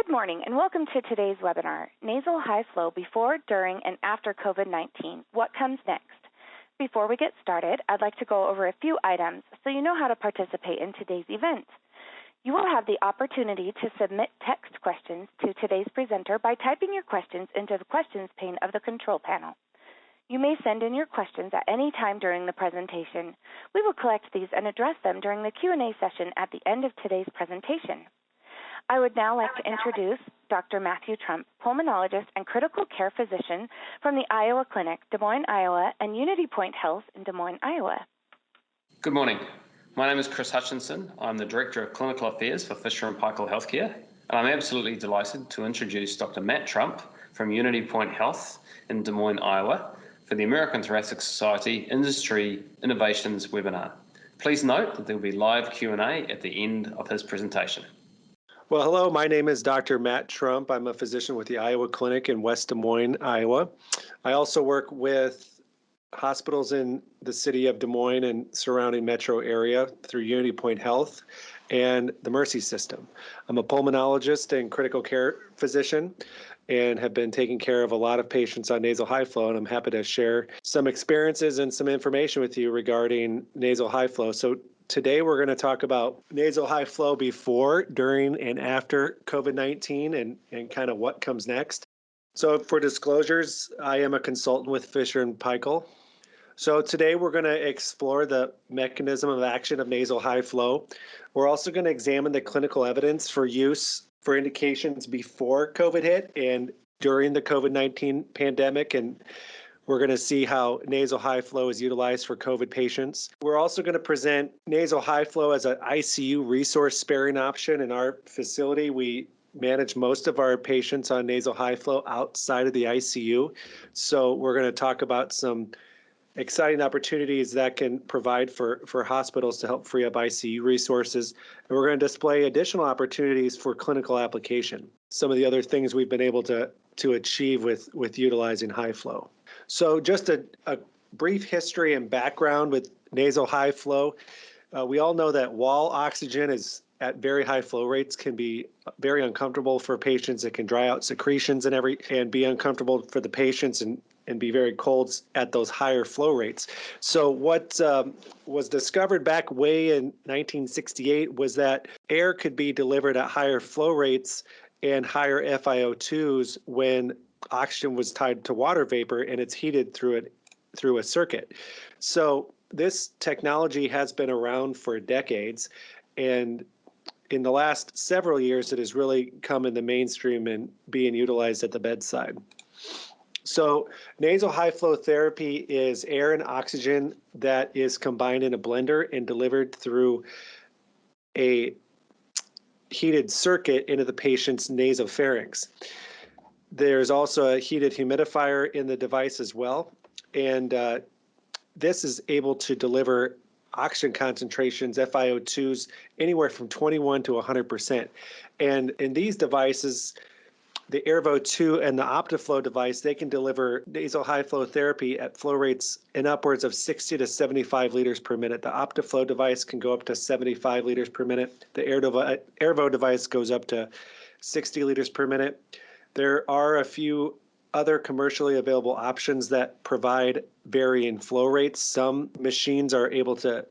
Good morning and welcome to today's webinar, Nasal High Flow Before, During, and After COVID-19, What Comes Next? Before we get started, I'd like to go over a few items so you know how to participate in today's event. You will have the opportunity to submit text questions to today's presenter by typing your questions into the questions pane of the control panel. You may send in your questions at any time during the presentation. We will collect these and address them during the Q&A session at the end of today's presentation. I would now like to introduce Dr. Matthew Trump, pulmonologist and critical care physician from the Iowa Clinic, Des Moines, Iowa, and Unity Point Health in Des Moines, Iowa. Good morning. My name is Chris Hutchinson. I'm the Director of Clinical Affairs for Fisher & Paykel Healthcare, and I'm absolutely delighted to introduce Dr. Matt Trump from Unity Point Health in Des Moines, Iowa, for the American Thoracic Society Industry Innovations webinar. Please note that there will be live Q&A at the end of his presentation. Well, hello, my name is Dr. Matt Trump. I'm a physician with the Iowa Clinic in West Des Moines, Iowa. I also work with hospitals in the city of Des Moines and surrounding metro area through Unity Point Health and the Mercy System. I'm a pulmonologist and critical care physician and have been taking care of a lot of patients on nasal high flow, and I'm happy to share some experiences and some information with you regarding nasal high flow. So today we're going to talk about nasal high flow before, during, and after COVID-19 and kind of what comes next. So for disclosures, I am a consultant with Fisher & Paykel. So today we're going to explore the mechanism of action of nasal high flow. We're also going to examine the clinical evidence for use for indications before COVID hit and during the COVID-19 pandemic, and we're going to see how nasal high flow is utilized for COVID patients. We're also going to present nasal high flow as an ICU resource sparing option. In our facility, we manage most of our patients on nasal high flow outside of the ICU. So we're going to talk about some exciting opportunities that can provide for hospitals to help free up ICU resources. And we're going to display additional opportunities for clinical application. Some of the other things we've been able to achieve with utilizing high flow. So just a brief history and background with nasal high flow. We all know that wall oxygen is at very high flow rates can be very uncomfortable for patients. It can dry out secretions and be uncomfortable for the patients and be very cold at those higher flow rates. So what was discovered back way in 1968 was that air could be delivered at higher flow rates and higher FiO2s when oxygen was tied to water vapor and it's heated through a circuit. So this technology has been around for decades, and in the last several years, it has really come in the mainstream and being utilized at the bedside. So nasal high flow therapy is air and oxygen that is combined in a blender and delivered through a heated circuit into the patient's nasopharynx. There's also a heated humidifier in the device as well, and this is able to deliver oxygen concentrations, FiO2s, anywhere from 21 to 100%. And in these devices, the Airvo 2 and the OptiFlow device, they can deliver nasal high flow therapy at flow rates in upwards of 60 to 75 liters per minute. The OptiFlow device can go up to 75 liters per minute. The Airvo device goes up to 60 liters per minute. There are a few other commercially available options that provide varying flow rates. Some machines are able to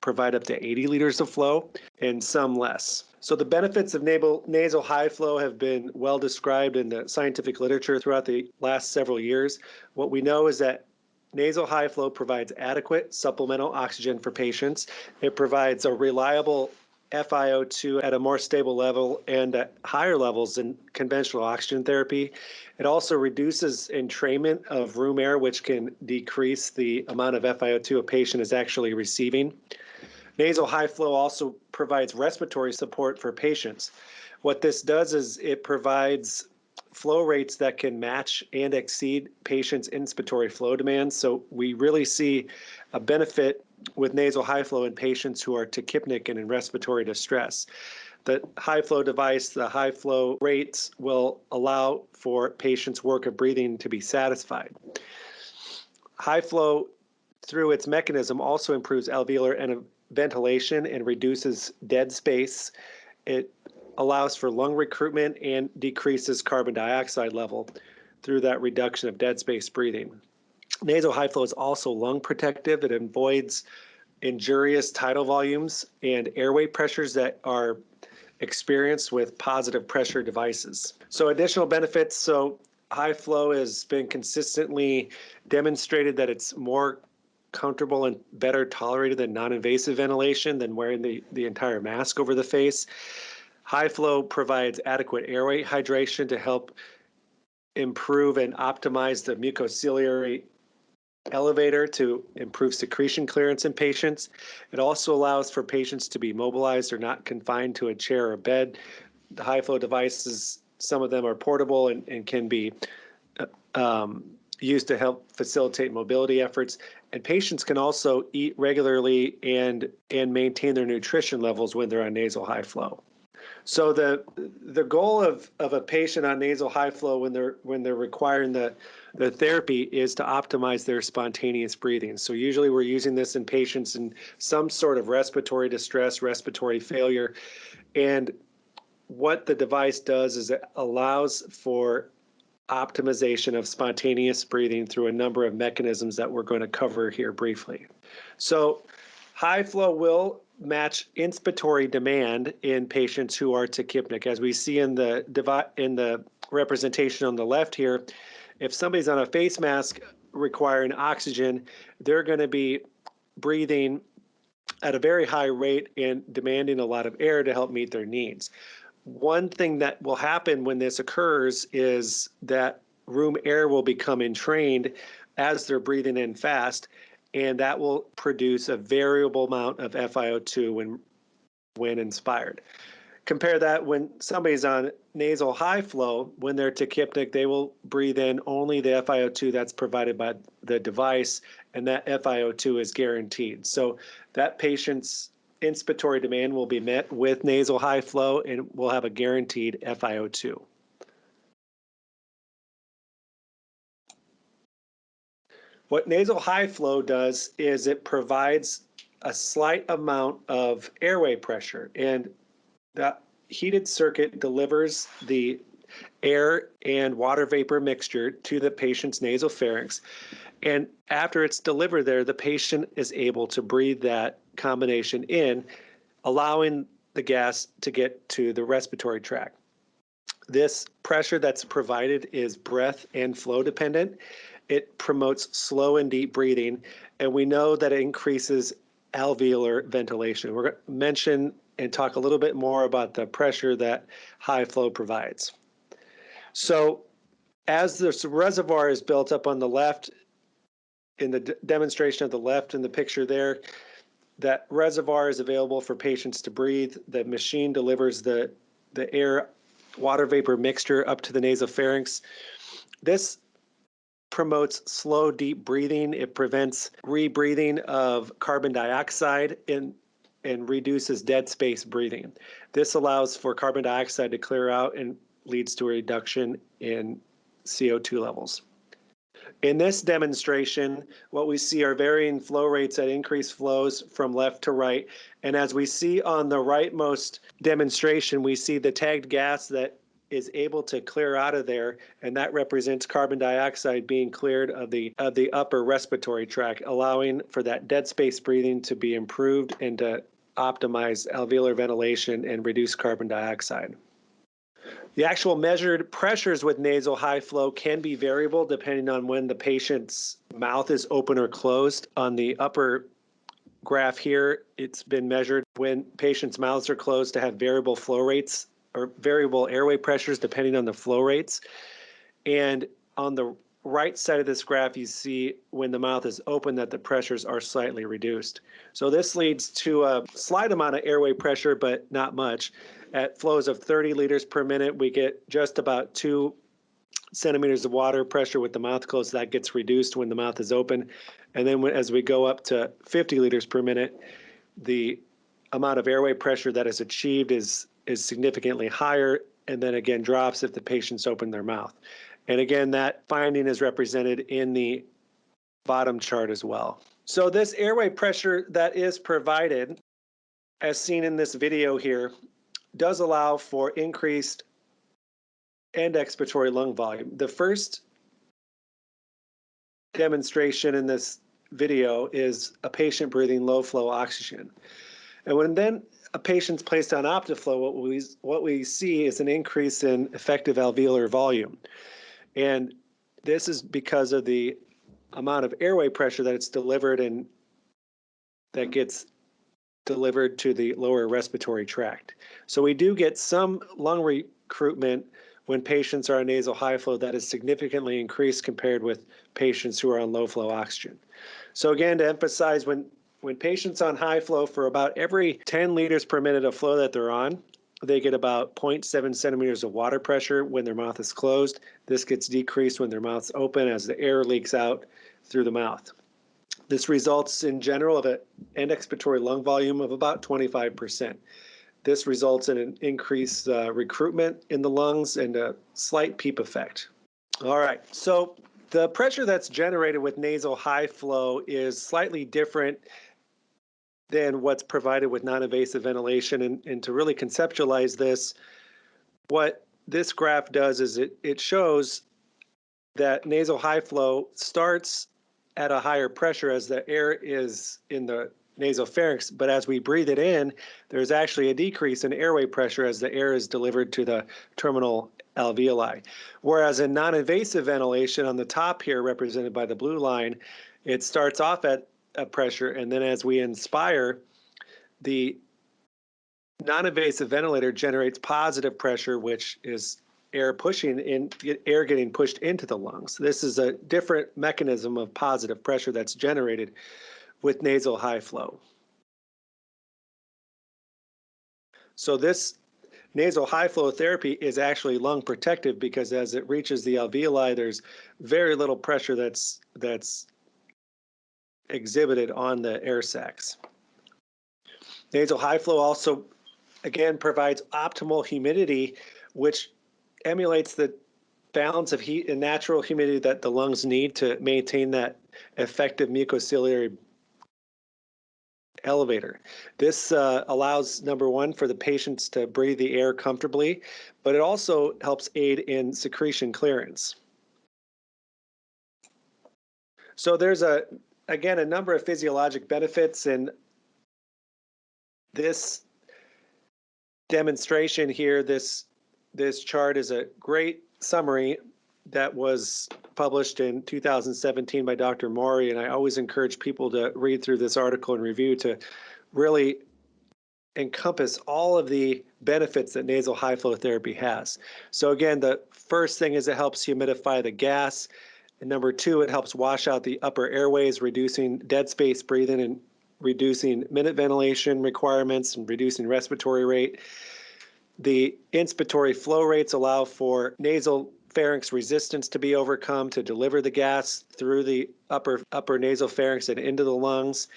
provide up to 80 liters of flow and some less. So the benefits of nasal high flow have been well described in the scientific literature throughout the last several years. What we know is that nasal high flow provides adequate supplemental oxygen for patients. It provides a reliable FiO2 at a more stable level and at higher levels than conventional oxygen therapy. It also reduces entrainment of room air, which can decrease the amount of FiO2 a patient is actually receiving. Nasal high flow also provides respiratory support for patients. What this does is it provides flow rates that can match and exceed patients' inspiratory flow demands. So we really see a benefit with nasal high flow in patients who are tachypnic and in respiratory distress. The high flow device, the high flow rates will allow for patients' work of breathing to be satisfied. High flow, through its mechanism, also improves alveolar ventilation and reduces dead space. It allows for lung recruitment and decreases carbon dioxide level through that reduction of dead space breathing. Nasal high flow is also lung protective. It avoids injurious tidal volumes and airway pressures that are experienced with positive pressure devices. So additional benefits, so high flow has been consistently demonstrated that it's more comfortable and better tolerated than non-invasive ventilation than wearing the entire mask over the face. High flow provides adequate airway hydration to help improve and optimize the mucociliary elevator to improve secretion clearance in patients. It also allows for patients to be mobilized or not confined to a chair or bed. The high flow devices, some of them are portable and can be used to help facilitate mobility efforts. And patients can also eat regularly and maintain their nutrition levels when they're on nasal high flow. So the goal of a patient on nasal high flow when they're requiring the therapy is to optimize their spontaneous breathing. So usually we're using this in patients in some sort of respiratory distress, respiratory failure. And what the device does is it allows for optimization of spontaneous breathing through a number of mechanisms that we're going to cover here briefly. So high flow will match inspiratory demand in patients who are tachypnic. As we see in the representation on the left here, if somebody's on a face mask requiring oxygen, they're going to be breathing at a very high rate and demanding a lot of air to help meet their needs. One thing that will happen when this occurs is that room air will become entrained as they're breathing in fast, and that will produce a variable amount of FiO2 when inspired. Compare that when somebody's on nasal high flow, when they're tachypnic, they will breathe in only the FiO2 that's provided by the device, and that FiO2 is guaranteed. So that patient's inspiratory demand will be met with nasal high flow and will have a guaranteed FiO2. What nasal high flow does is it provides a slight amount of airway pressure, and that heated circuit delivers the air and water vapor mixture to the patient's nasal pharynx. And after it's delivered there, the patient is able to breathe that combination in, allowing the gas to get to the respiratory tract. This pressure that's provided is breath and flow dependent. It promotes slow and deep breathing, and we know that it increases alveolar ventilation. We're going to mention and talk a little bit more about the pressure that high flow provides. So as this reservoir is built up on the left, in the demonstration of the left in the picture there, that reservoir is available for patients to breathe. The machine delivers the air water vapor mixture up to the nasopharynx. This promotes slow, deep breathing. It prevents rebreathing of carbon dioxide and reduces dead space breathing. This allows for carbon dioxide to clear out and leads to a reduction in CO2 levels. In this demonstration, what we see are varying flow rates at increased flows from left to right. And as we see on the rightmost demonstration, we see the tagged gas that is able to clear out of there, and that represents carbon dioxide being cleared of the upper respiratory tract, allowing for that dead space breathing to be improved and to optimize alveolar ventilation and reduce carbon dioxide. The actual measured pressures with nasal high flow can be variable depending on when the patient's mouth is open or closed. On the upper graph here, it's been measured when patients' mouths are closed to have variable flow rates or variable airway pressures depending on the flow rates. And on the right side of this graph, you see when the mouth is open that the pressures are slightly reduced. So this leads to a slight amount of airway pressure, but not much. At flows of 30 liters per minute, we get just about 2 centimeters of water pressure with the mouth closed. That gets reduced when the mouth is open. And then as we go up to 50 liters per minute, the amount of airway pressure that is achieved is significantly higher, and then again drops if the patients open their mouth. And again, that finding is represented in the bottom chart as well. So this airway pressure that is provided, as seen in this video here, does allow for increased end expiratory lung volume. The first demonstration in this video is a patient breathing low flow oxygen. And when then a patient's placed on Optiflow, what we see is an increase in effective alveolar volume. And this is because of the amount of airway pressure that it's delivered and that gets delivered to the lower respiratory tract. So we do get some lung recruitment when patients are on nasal high flow that is significantly increased compared with patients who are on low flow oxygen. So again, to emphasize, when patients on high flow, for about every 10 liters per minute of flow that they're on, they get about 0.7 centimeters of water pressure when their mouth is closed. This gets decreased when their mouth's open as the air leaks out through the mouth. This results in general of an end expiratory lung volume of about 25%. This results in an increased recruitment in the lungs and a slight PEEP effect. All right, so the pressure that's generated with nasal high flow is slightly different than what's provided with non-invasive ventilation. And to really conceptualize this, what this graph does is it shows that nasal high flow starts at a higher pressure as the air is in the nasopharynx, but as we breathe it in, there's actually a decrease in airway pressure as the air is delivered to the terminal alveoli. Whereas in non-invasive ventilation on the top here, represented by the blue line, it starts off at a pressure, and then as we inspire, the non-invasive ventilator generates positive pressure, which is air getting pushed into the lungs. This is a different mechanism of positive pressure that's generated with nasal high flow. So this nasal high flow therapy is actually lung protective because as it reaches the alveoli, there's very little pressure that's exhibited on the air sacs. Nasal high flow also, again, provides optimal humidity, which emulates the balance of heat and natural humidity that the lungs need to maintain that effective mucociliary elevator. This allows, number one, for the patients to breathe the air comfortably, but it also helps aid in secretion clearance. So there's again, a number of physiologic benefits, and this demonstration here, this chart is a great summary that was published in 2017 by Dr. Maury, and I always encourage people to read through this article and review to really encompass all of the benefits that nasal high flow therapy has. So again, the first thing is it helps humidify the gas, and number two, it helps wash out the upper airways, reducing dead space breathing and reducing minute ventilation requirements and reducing respiratory rate. The inspiratory flow rates allow for nasal pharynx resistance to be overcome to deliver the gas through the upper nasal pharynx and into the lungs.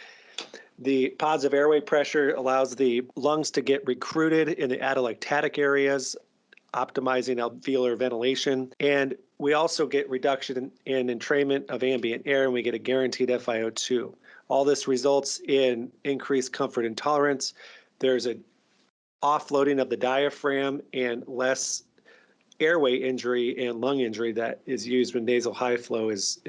The positive airway pressure allows the lungs to get recruited in the atelectatic areas, optimizing alveolar ventilation. And we also get reduction in entrainment of ambient air, and we get a guaranteed FiO2. All this results in increased comfort and tolerance. There's an offloading of the diaphragm and less airway injury and lung injury that is used when nasal high flow is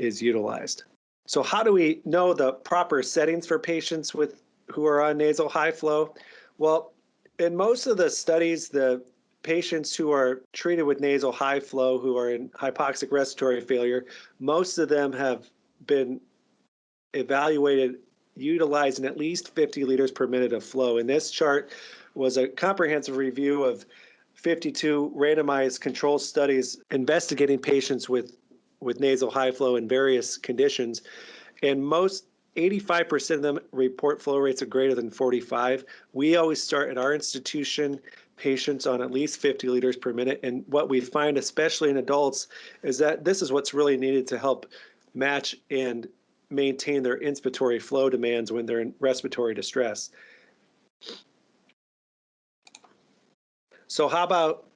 utilized. So how do we know the proper settings for patients who are on nasal high flow? Well, in most of the studies, the patients who are treated with nasal high flow who are in hypoxic respiratory failure, most of them have been evaluated utilizing at least 50 liters per minute of flow. And this chart was a comprehensive review of 52 randomized control studies investigating patients with nasal high flow in various conditions. And 85% of them report flow rates of greater than 45. We always start at our institution patients on at least 50 liters per minute. And what we find, especially in adults, is that this is what's really needed to help match and maintain their inspiratory flow demands when they're in respiratory distress. So how about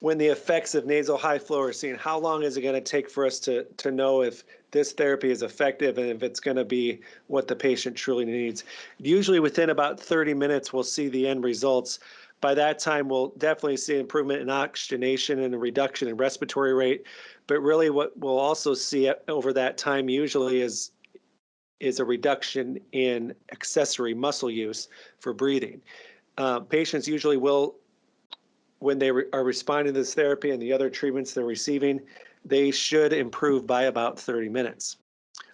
when the effects of nasal high flow are seen, how long is it going to take for us to know if this therapy is effective and if it's going to be what the patient truly needs? Usually within about 30 minutes, we'll see the end results. By that time, we'll definitely see improvement in oxygenation and a reduction in respiratory rate. But really what we'll also see over that time usually is a reduction in accessory muscle use for breathing. Patients usually will, when they are responding to this therapy and the other treatments they're receiving, they should improve by about 30 minutes.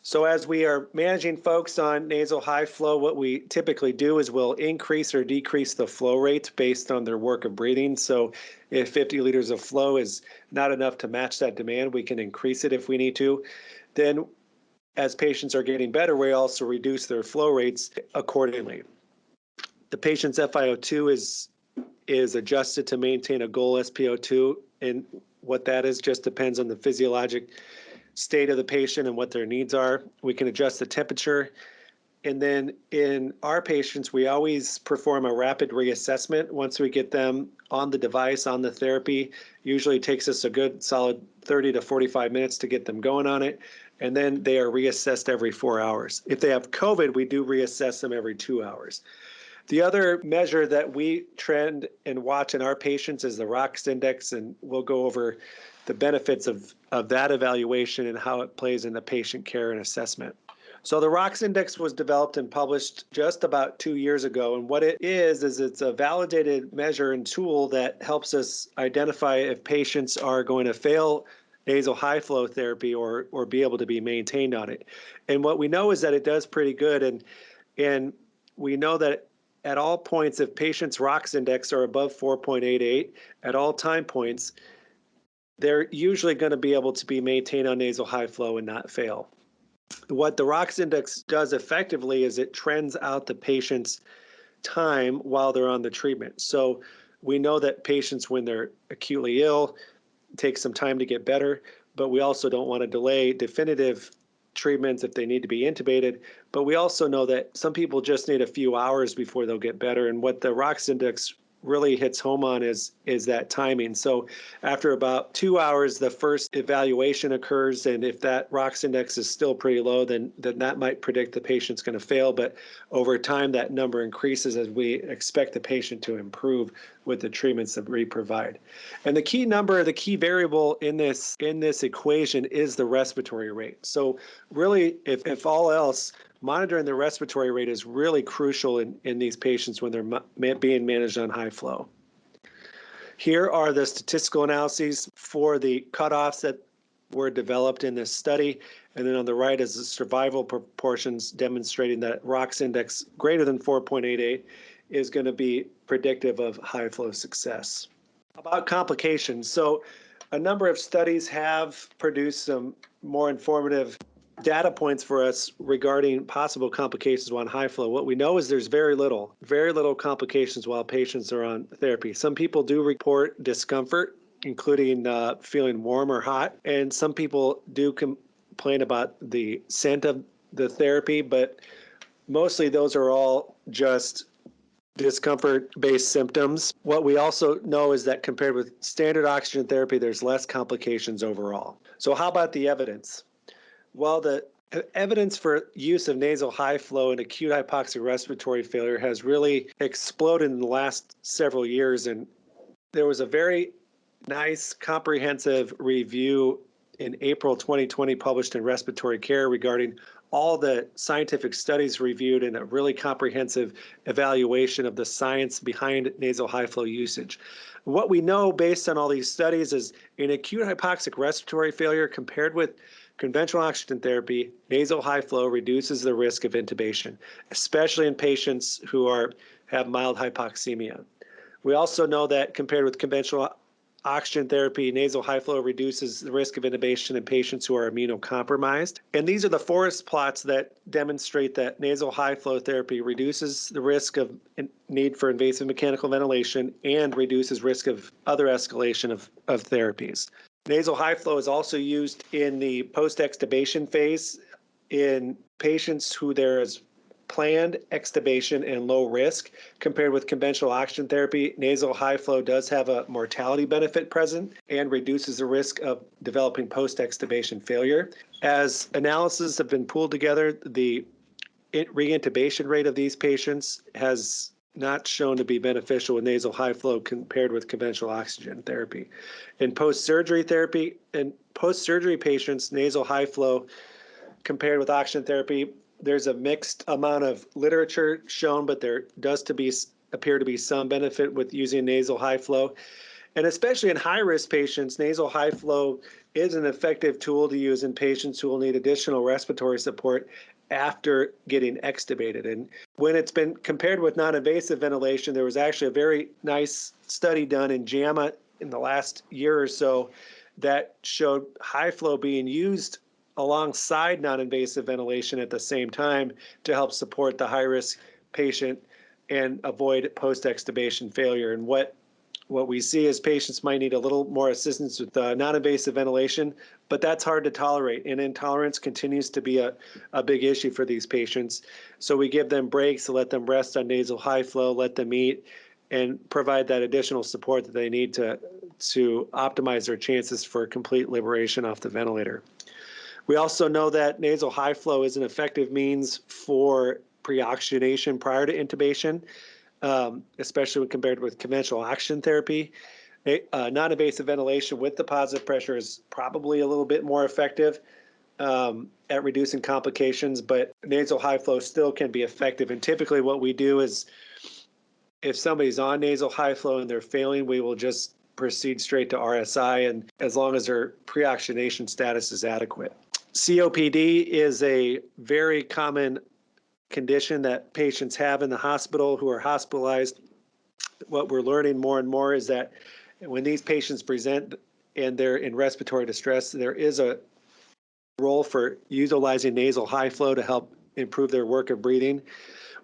So as we are managing folks on nasal high flow, what we typically do is we'll increase or decrease the flow rate based on their work of breathing. So if 50 liters of flow is not enough to match that demand, we can increase it if we need to. Then as patients are getting better, we also reduce their flow rates accordingly. The patient's FiO2 is adjusted to maintain a goal SpO2, and what that is just depends on the physiologic state of the patient and what their needs are. We can adjust the temperature. And then in our patients, we always perform a rapid reassessment once we get them on the device, on the therapy. Usually it takes us a good solid 30 to 45 minutes to get them going on it. And then they are reassessed every 4 hours. If they have COVID, we do reassess them every 2 hours. The other measure that we trend and watch in our patients is the ROX index, and we'll go over the benefits of that evaluation and how it plays in the patient care and assessment. So the ROX index was developed and published just about 2 years ago, and what it is it's a validated measure and tool that helps us identify if patients are going to fail nasal high flow therapy or be able to be maintained on it. And what we know is that it does pretty good, and we know that at all points, if patients' ROX index are above 4.88 at all time points, they're usually going to be able to be maintained on nasal high flow and not fail. What the ROX index does effectively is it trends out the patient's time while they're on the treatment. So we know that patients, when they're acutely ill, take some time to get better, but we also don't want to delay definitive treatments if they need to be intubated. But we also know that some people just need a few hours before they'll get better. And what the ROX index really hits home on is that timing. So after about 2 hours, the first evaluation occurs. And if that ROX index is still pretty low, then that might predict the patient's going to fail. But over time, that number increases as we expect the patient to improve with the treatments that we provide. And the key number, the key variable in this equation is the respiratory rate. So really, if all else, monitoring the respiratory rate is really crucial in these patients when they're being managed on high flow. Here are the statistical analyses for the cutoffs that were developed in this study. And then on the right is the survival proportions demonstrating that ROX index greater than 4.88 is going to be predictive of high flow success. About complications. So a number of studies have produced some more informative data points for us regarding possible complications on high flow. What we know is there's very little complications while patients are on therapy. Some people do report discomfort, including feeling warm or hot, and some people do complain about the scent of the therapy, but mostly those are all just discomfort-based symptoms. What we also know is that compared with standard oxygen therapy, there's less complications overall. So how about the evidence? Well, the evidence for use of nasal high flow in acute hypoxic respiratory failure has really exploded in the last several years. And there was a very nice comprehensive review in April 2020 published in Respiratory Care regarding all the scientific studies reviewed and a really comprehensive evaluation of the science behind nasal high flow usage. What we know based on all these studies is in acute hypoxic respiratory failure compared with conventional oxygen therapy, nasal high flow reduces the risk of intubation, especially in patients who have mild hypoxemia. We also know that compared with conventional oxygen therapy, nasal high flow reduces the risk of intubation in patients who are immunocompromised. And these are the forest plots that demonstrate that nasal high flow therapy reduces the risk of need for invasive mechanical ventilation and reduces risk of other escalation of therapies. Nasal high flow is also used in the post-extubation phase in patients who there is planned extubation and low risk. Compared with conventional oxygen therapy, nasal high flow does have a mortality benefit present and reduces the risk of developing post-extubation failure. As analyses have been pulled together, the reintubation rate of these patients has not shown to be beneficial with nasal high flow compared with conventional oxygen therapy. In post-surgery patients, nasal high flow compared with oxygen therapy, there's a mixed amount of literature shown, but there does appear to be some benefit with using nasal high flow. And especially in high-risk patients, nasal high flow is an effective tool to use in patients who will need additional respiratory support after getting extubated. And when it's been compared with non-invasive ventilation, there was actually a very nice study done in JAMA in the last year or so that showed high flow being used alongside non-invasive ventilation at the same time to help support the high-risk patient and avoid post-extubation failure. And what we see is patients might need a little more assistance with non-invasive ventilation, but that's hard to tolerate. And intolerance continues to be a big issue for these patients. So we give them breaks to let them rest on nasal high flow, let them eat, and provide that additional support that they need to optimize their chances for complete liberation off the ventilator. We also know that nasal high flow is an effective means for pre-oxygenation prior to intubation, especially when compared with conventional oxygen therapy. Non-invasive ventilation with the positive pressure is probably a little bit more effective at reducing complications, but nasal high flow still can be effective. And typically what we do is if somebody's on nasal high flow and they're failing, we will just proceed straight to RSI, and as long as their pre-oxygenation status is adequate. COPD is a very common condition that patients have in the hospital who are hospitalized. What we're learning more and more is that when these patients present and they're in respiratory distress, there is a role for utilizing nasal high flow to help improve their work of breathing.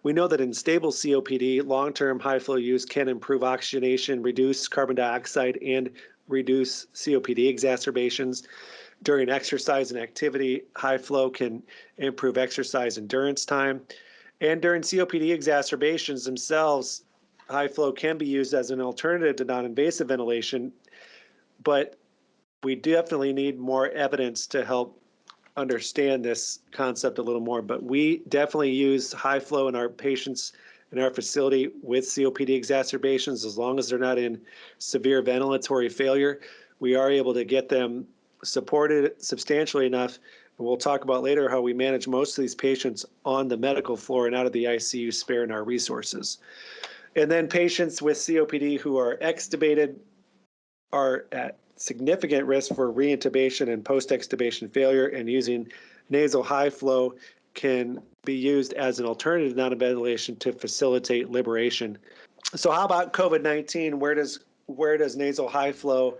We know that in stable COPD, long-term high flow use can improve oxygenation, reduce carbon dioxide, and reduce COPD exacerbations. During exercise and activity, high flow can improve exercise endurance time. And during COPD exacerbations themselves, high flow can be used as an alternative to non-invasive ventilation, but we definitely need more evidence to help understand this concept a little more. But we definitely use high flow in our patients in our facility with COPD exacerbations. As long as they're not in severe ventilatory failure, we are able to get them supported substantially enough. And we'll talk about later how we manage most of these patients on the medical floor and out of the ICU, sparing our resources. And then patients with COPD who are extubated are at significant risk for reintubation and post-extubation failure, and using nasal high flow can be used as an alternative to non-ventilation to facilitate liberation. So how about COVID-19? Where does nasal high flow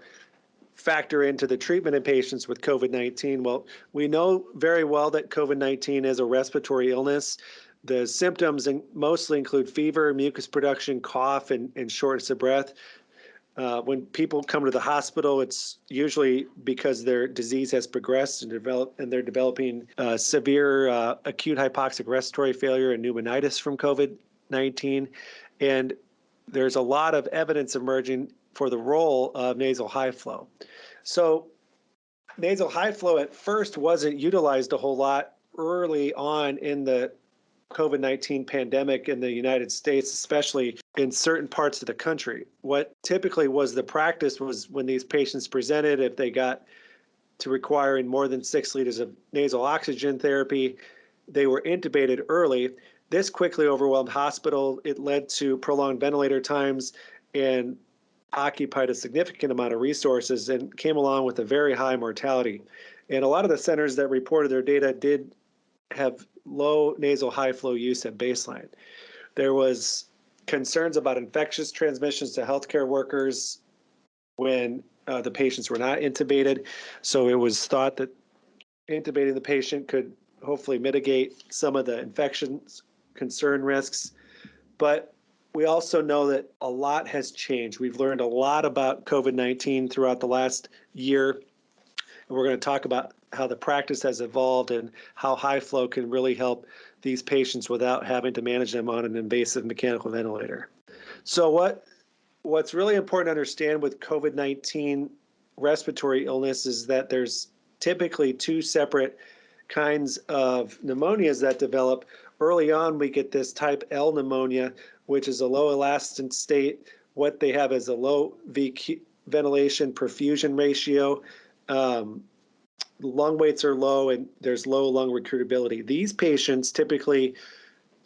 factor into the treatment in patients with COVID-19? Well, we know very well that COVID-19 is a respiratory illness. The symptoms mostly include fever, mucus production, cough, and shortness of breath. When people come to the hospital, it's usually because their disease has progressed and they're developing severe acute hypoxic respiratory failure and pneumonitis from COVID-19. And there's a lot of evidence emerging for the role of nasal high flow. So nasal high flow at first wasn't utilized a whole lot early on in the COVID-19 pandemic in the United States, especially in certain parts of the country. What typically was the practice was when these patients presented, if they got to requiring more than 6 liters of nasal oxygen therapy, they were intubated early. This quickly overwhelmed hospital. It led to prolonged ventilator times and occupied a significant amount of resources and came along with a very high mortality. And a lot of the centers that reported their data did have low nasal high flow use at baseline. There was concerns about infectious transmissions to healthcare workers when the patients were not intubated. So it was thought that intubating the patient could hopefully mitigate some of the infections concern risks. But we also know that a lot has changed. We've learned a lot about COVID-19 throughout the last year, and we're going to talk about how the practice has evolved and how high flow can really help these patients without having to manage them on an invasive mechanical ventilator. So what's really important to understand with COVID-19 respiratory illness is that there's typically two separate kinds of pneumonias that develop. Early on, we get this type L pneumonia, which is a low elastin state. What they have is a low ventilation perfusion ratio. Lung weights are low and there's low lung recruitability. These patients typically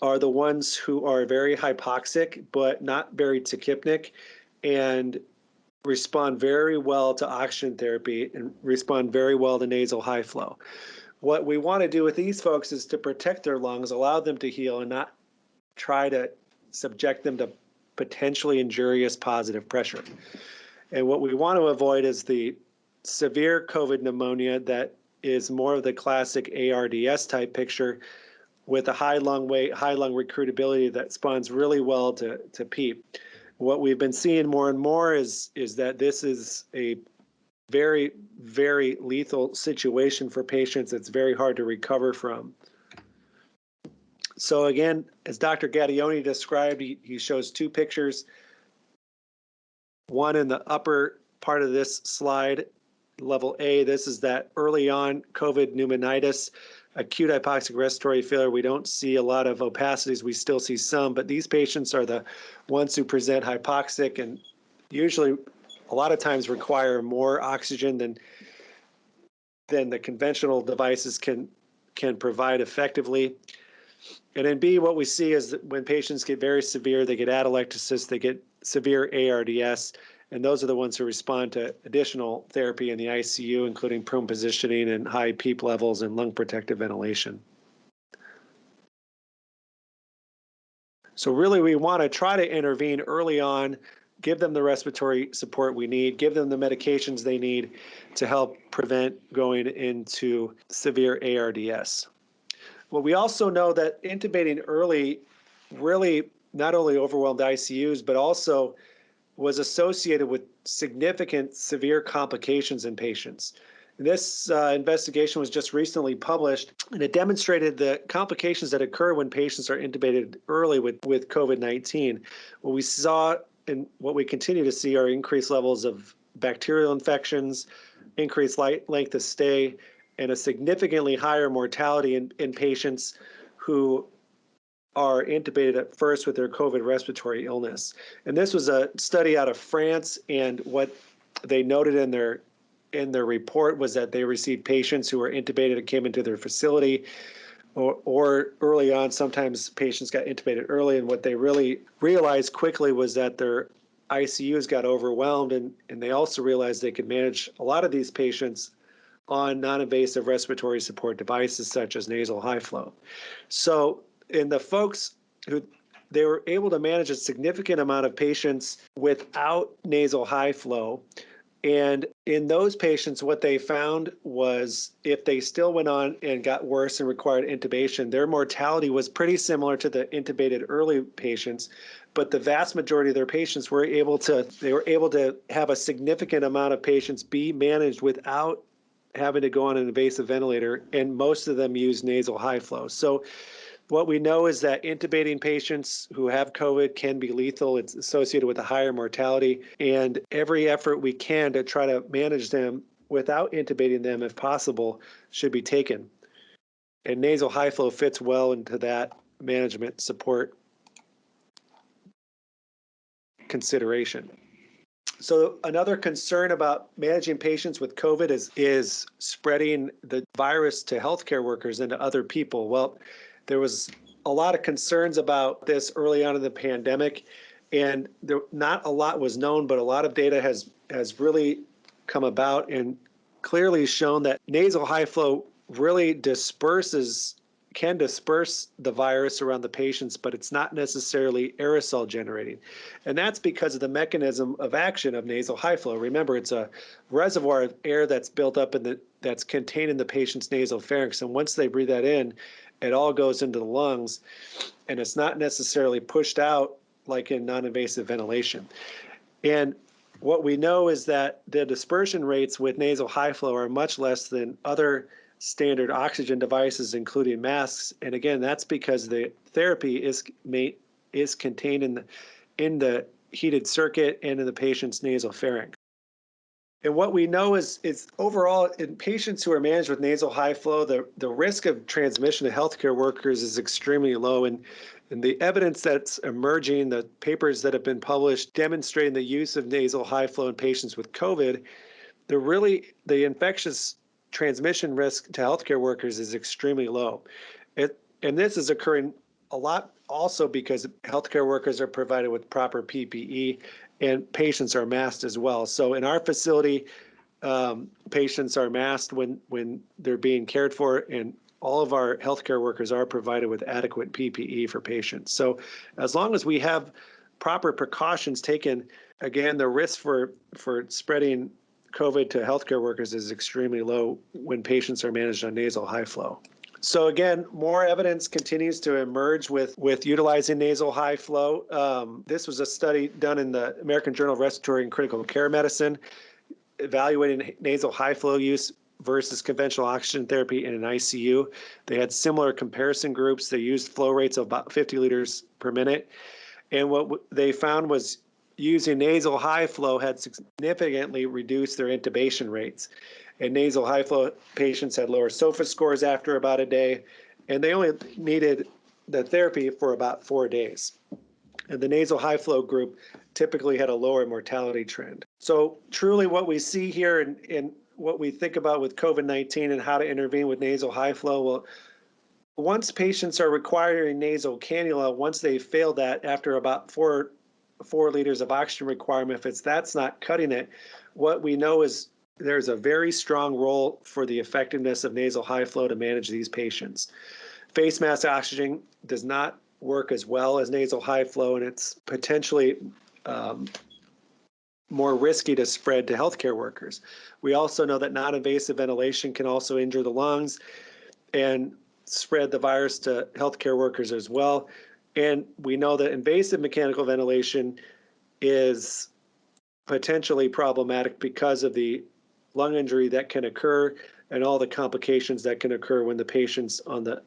are the ones who are very hypoxic, but not very tachypnic, and respond very well to oxygen therapy and respond very well to nasal high flow. What we want to do with these folks is to protect their lungs, allow them to heal, and not try to subject them to potentially injurious positive pressure. And what we want to avoid is the severe COVID pneumonia that is more of the classic ARDS type picture with a high lung weight, high lung recruitability that responds really well to PEEP. What we've been seeing more and more is that this is a very, very lethal situation for patients. It's very hard to recover from. So again, as Dr. Gattione described, he shows two pictures. One in the upper part of this slide, level A, this is that early on COVID pneumonitis, acute hypoxic respiratory failure. We don't see a lot of opacities. We still see some, but these patients are the ones who present hypoxic and usually a lot of times require more oxygen than the conventional devices can provide effectively. And in B, what we see is that when patients get very severe, they get atelectasis, they get severe ARDS, and those are the ones who respond to additional therapy in the ICU, including prone positioning and high PEEP levels and lung protective ventilation. So really, we want to try to intervene early on, give them the respiratory support we need, give them the medications they need to help prevent going into severe ARDS. Well, we also know that intubating early really not only overwhelmed ICUs, but also was associated with significant severe complications in patients. This investigation was just recently published, and it demonstrated the complications that occur when patients are intubated early with COVID-19. What we saw and what we continue to see are increased levels of bacterial infections, increased length of stay, and a significantly higher mortality in patients who are intubated at first with their COVID respiratory illness. And this was a study out of France, and what they noted in their report was that they received patients who were intubated and came into their facility, or early on, sometimes patients got intubated early, and what they really realized quickly was that their ICUs got overwhelmed, and they also realized they could manage a lot of these patients on non-invasive respiratory support devices such as nasal high flow. So in the folks who they were able to manage a significant amount of patients without nasal high flow. And in those patients, what they found was if they still went on and got worse and required intubation, their mortality was pretty similar to the intubated early patients. But the vast majority of their patients were able to have a significant amount of patients be managed without having to go on an invasive ventilator, and most of them use nasal high flow. So what we know is that intubating patients who have COVID can be lethal. It's associated with a higher mortality, and every effort we can to try to manage them without intubating them, if possible, should be taken. And nasal high flow fits well into that management support consideration. So another concern about managing patients with COVID is spreading the virus to healthcare workers and to other people. Well, there was a lot of concerns about this early on in the pandemic, and not a lot was known, but a lot of data has really come about and clearly shown that nasal high flow really can disperse the virus around the patients, but it's not necessarily aerosol generating. And that's because of the mechanism of action of nasal high flow. Remember, it's a reservoir of air that's built up that's contained in the patient's nasal pharynx. And once they breathe that in, it all goes into the lungs, and it's not necessarily pushed out like in non-invasive ventilation. And what we know is that the dispersion rates with nasal high flow are much less than other standard oxygen devices, including masks. And again, that's because the therapy is contained in the heated circuit and in the patient's nasal pharynx. And what we know is overall in patients who are managed with nasal high flow, the risk of transmission to healthcare workers is extremely low. And the evidence that's emerging, the papers that have been published demonstrating the use of nasal high flow in patients with COVID, the infectious transmission risk to healthcare workers is extremely low. And this is occurring a lot also because healthcare workers are provided with proper PPE and patients are masked as well. So in our facility, patients are masked when they're being cared for, and all of our healthcare workers are provided with adequate PPE for patients. So as long as we have proper precautions taken, again, the risk for spreading COVID to healthcare workers is extremely low when patients are managed on nasal high flow. So again, more evidence continues to emerge with utilizing nasal high flow. This was a study done in the American Journal of Respiratory and Critical Care Medicine, evaluating nasal high flow use versus conventional oxygen therapy in an ICU. They had similar comparison groups. They used flow rates of about 50 liters per minute. And what they found was using nasal high flow had significantly reduced their intubation rates. And nasal high flow patients had lower SOFA scores after about a day, and they only needed the therapy for about 4 days. And the nasal high flow group typically had a lower mortality trend. So truly what we see here and what we think about with COVID-19 and how to intervene with nasal high flow, well, once patients are requiring nasal cannula, once they've failed that after about 4 liters of oxygen requirement, if that's not cutting it, what we know is there's a very strong role for the effectiveness of nasal high flow to manage these patients. Face mask oxygen does not work as well as nasal high flow, and it's potentially more risky to spread to healthcare workers. We also know that non-invasive ventilation can also injure the lungs and spread the virus to healthcare workers as well. And we know that invasive mechanical ventilation is potentially problematic because of the lung injury that can occur and all the complications that can occur when the patient's on the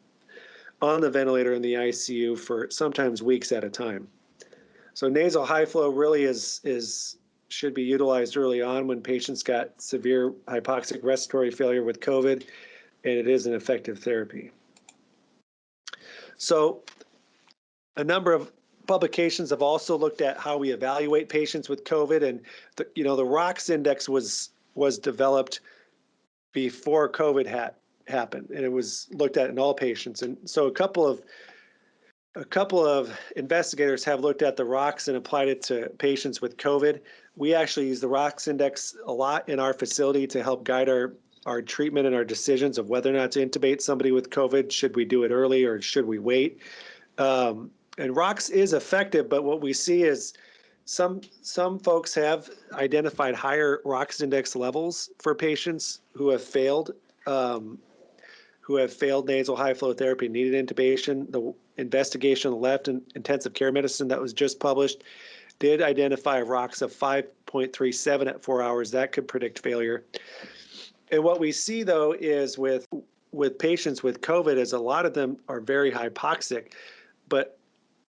ventilator in the ICU for sometimes weeks at a time. So nasal high flow really should be utilized early on when patients got severe hypoxic respiratory failure with COVID, and it is an effective therapy. So a number of publications have also looked at how we evaluate patients with COVID, and the ROX index was developed before COVID happened, and it was looked at in all patients. And so a couple of investigators have looked at the ROX and applied it to patients with COVID. We actually use the ROX index a lot in our facility to help guide our treatment and our decisions of whether or not to intubate somebody with COVID. Should we do it early or should we wait? And ROX is effective, but what we see is some folks have identified higher ROX index levels for patients who have failed nasal high flow therapy, needed intubation. The investigation on the left in intensive care medicine that was just published did identify a ROX of 5.37 at 4 hours. That could predict failure. And what we see though is with patients with COVID is a lot of them are very hypoxic, but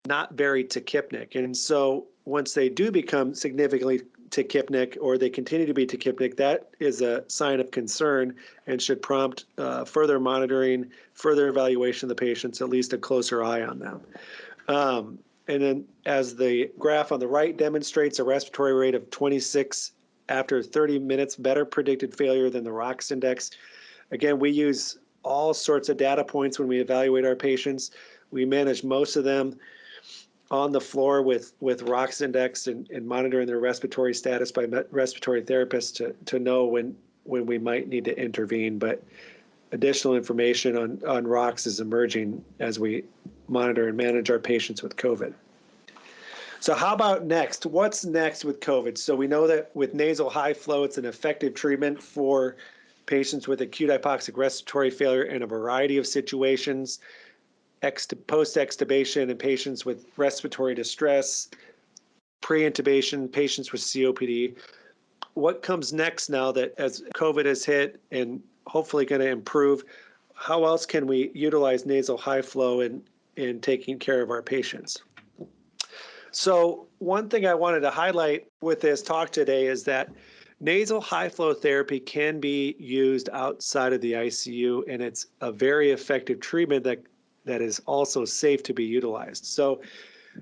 not very tachypnic. And so once they do become significantly tachypnic or they continue to be tachypnic, that is a sign of concern and should prompt further monitoring, further evaluation of the patients, at least a closer eye on them. And then as the graph on the right demonstrates, a respiratory rate of 26 after 30 minutes better predicted failure than the ROX index. Again, we use all sorts of data points when we evaluate our patients. We manage most of them on the floor with ROX index and monitoring their respiratory status by respiratory therapists to know when we might need to intervene. But additional information on ROX is emerging as we monitor and manage our patients with COVID. So how about next? What's next with COVID? So we know that with nasal high flow, it's an effective treatment for patients with acute hypoxic respiratory failure in a variety of situations, post-extubation in patients with respiratory distress, pre-intubation patients with COPD. What comes next now that as COVID has hit and hopefully going to improve, how else can we utilize nasal high flow in taking care of our patients? So one thing I wanted to highlight with this talk today is that nasal high flow therapy can be used outside of the ICU, and it's a very effective treatment that is also safe to be utilized. So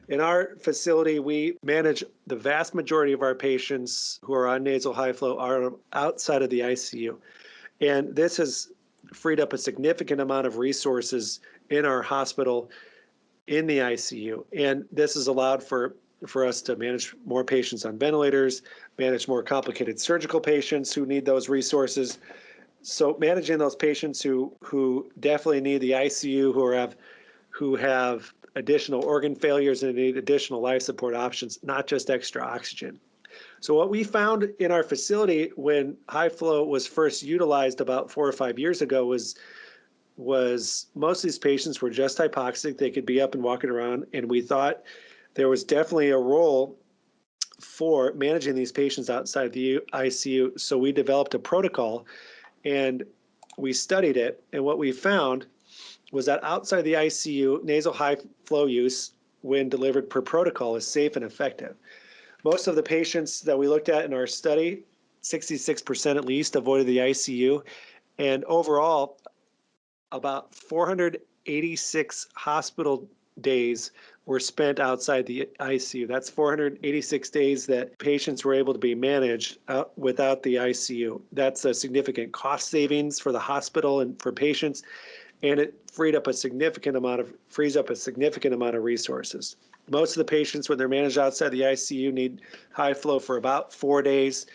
in our facility, we manage the vast majority of our patients who are on nasal high flow are outside of the ICU. And this has freed up a significant amount of resources in our hospital in the ICU. And this has allowed for us to manage more patients on ventilators, manage more complicated surgical patients who need those resources. So managing those patients who definitely need the ICU, who have additional organ failures and need additional life support options, not just extra oxygen. So what we found in our facility when high flow was first utilized about 4 or 5 years ago was most of these patients were just hypoxic. They could be up and walking around, and we thought there was definitely a role for managing these patients outside the ICU. So we developed a protocol and we studied it. And what we found was that outside the ICU, nasal high flow use when delivered per protocol is safe and effective. Most of the patients that we looked at in our study, 66% at least, avoided the ICU. And overall, about 486 hospital days were spent outside the ICU. That's 486 days that patients were able to be managed without the ICU. That's a significant cost savings for the hospital and for patients, and it frees up a significant amount of resources. Most of the patients, when they're managed outside the ICU, need high flow for about 4 days.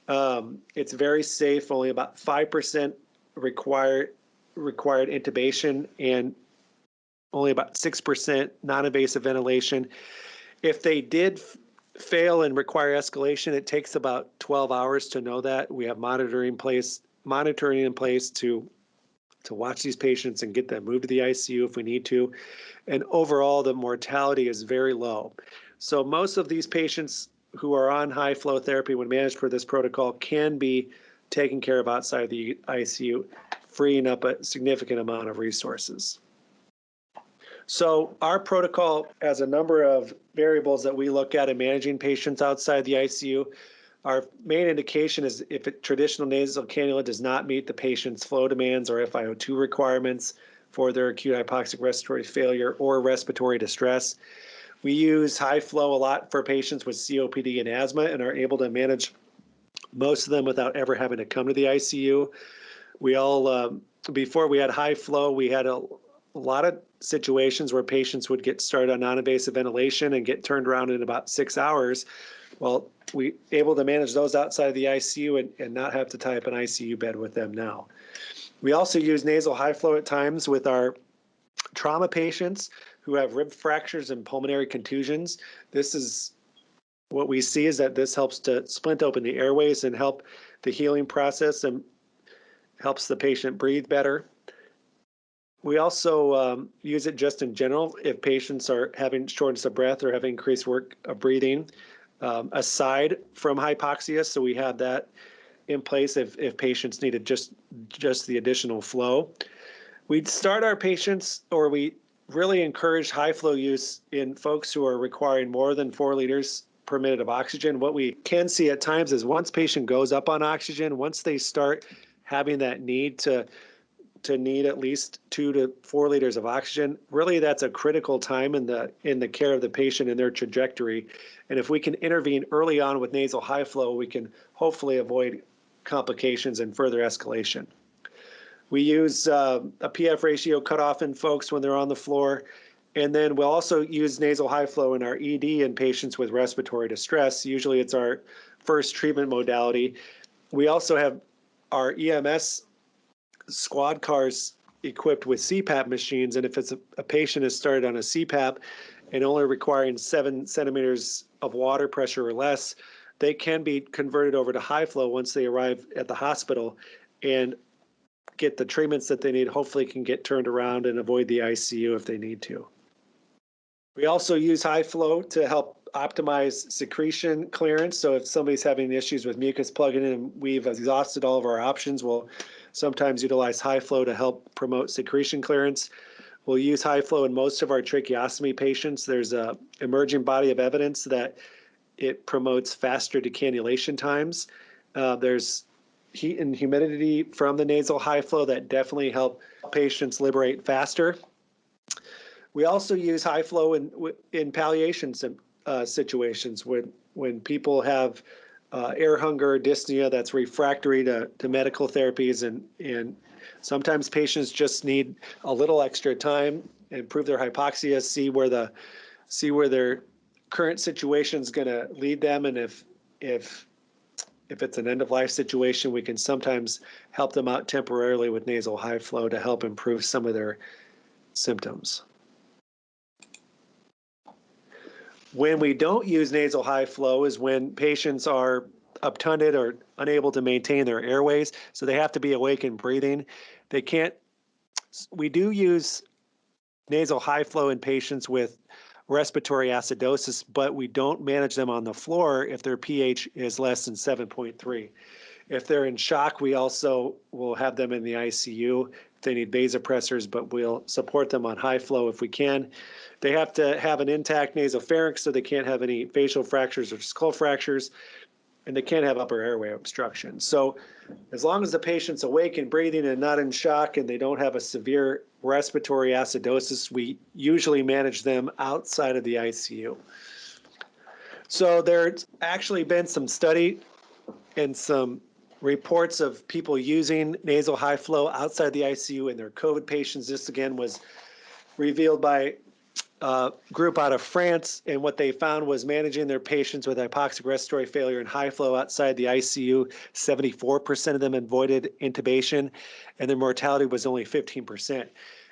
It's very safe. Only about 5% required intubation, and only about 6% non-invasive ventilation. If they did fail and require escalation, it takes about 12 hours to know that. We have monitoring in place to watch these patients and get them moved to the ICU if we need to. And overall, the mortality is very low. So most of these patients who are on high flow therapy when managed per this protocol can be taken care of outside the ICU, freeing up a significant amount of resources. So our protocol has a number of variables that we look at in managing patients outside the ICU. Our main indication is if a traditional nasal cannula does not meet the patient's flow demands or FiO2 requirements for their acute hypoxic respiratory failure or respiratory distress. We use high flow a lot for patients with COPD and asthma and are able to manage most of them without ever having to come to the ICU. We all, before we had high flow, we had a lot of situations where patients would get started on non-invasive ventilation and get turned around in about 6 hours. Well, we able to manage those outside of the ICU and not have to tie up an ICU bed with them now. We also use nasal high flow at times with our trauma patients who have rib fractures and pulmonary contusions. This is what we see is that this helps to splint open the airways and help the healing process and helps the patient breathe better. We also use it just in general if patients are having shortness of breath or have increased work of breathing, aside from hypoxia. So we have that in place if patients needed just the additional flow. We'd start our patients, or we really encourage high flow use in folks who are requiring more than 4 liters per minute of oxygen. What we can see at times is once patient goes up on oxygen, once they start having that need to need at least 2 to 4 liters of oxygen, really that's a critical time in the care of the patient and their trajectory. And if we can intervene early on with nasal high flow, we can hopefully avoid complications and further escalation. We use a PF ratio cutoff in folks when they're on the floor. And then we'll also use nasal high flow in our ED in patients with respiratory distress. Usually it's our first treatment modality. We also have our EMS squad cars equipped with CPAP machines. And if it's a patient is started on a CPAP and only requiring 7 centimeters of water pressure or less, they can be converted over to high flow once they arrive at the hospital and get the treatments that they need, hopefully can get turned around and avoid the ICU if they need to. We also use high flow to help optimize secretion clearance. So if somebody's having issues with mucus plugging in and we've exhausted all of our options, we'll sometimes utilize high flow to help promote secretion clearance. We'll use high flow in most of our tracheostomy patients. There's a emerging body of evidence that it promotes faster decannulation times. There's heat and humidity from the nasal high flow that definitely help patients liberate faster. We also use high flow in palliation situations when people have air hunger, dyspnea that's refractory to medical therapies, and sometimes patients just need a little extra time, improve their hypoxia, see where their current situation is going to lead them, and if it's an end of life situation, we can sometimes help them out temporarily with nasal high flow to help improve some of their symptoms. When we don't use nasal high flow is when patients are obtunded or unable to maintain their airways, so they have to be awake and breathing. We do use nasal high flow in patients with respiratory acidosis, but we don't manage them on the floor if their pH is less than 7.3. If they're in shock, we also will have them in the ICU if they need vasopressors, but we'll support them on high flow if we can. They have to have an intact nasopharynx, so they can't have any facial fractures or skull fractures, and they can't have upper airway obstruction. So as long as the patient's awake and breathing and not in shock and they don't have a severe respiratory acidosis, we usually manage them outside of the ICU. So there's actually been some study and some reports of people using nasal high flow outside the ICU in their COVID patients. This again was revealed by a group out of France, and what they found was managing their patients with hypoxic respiratory failure and high flow outside the ICU, 74% of them avoided intubation, and their mortality was only 15%.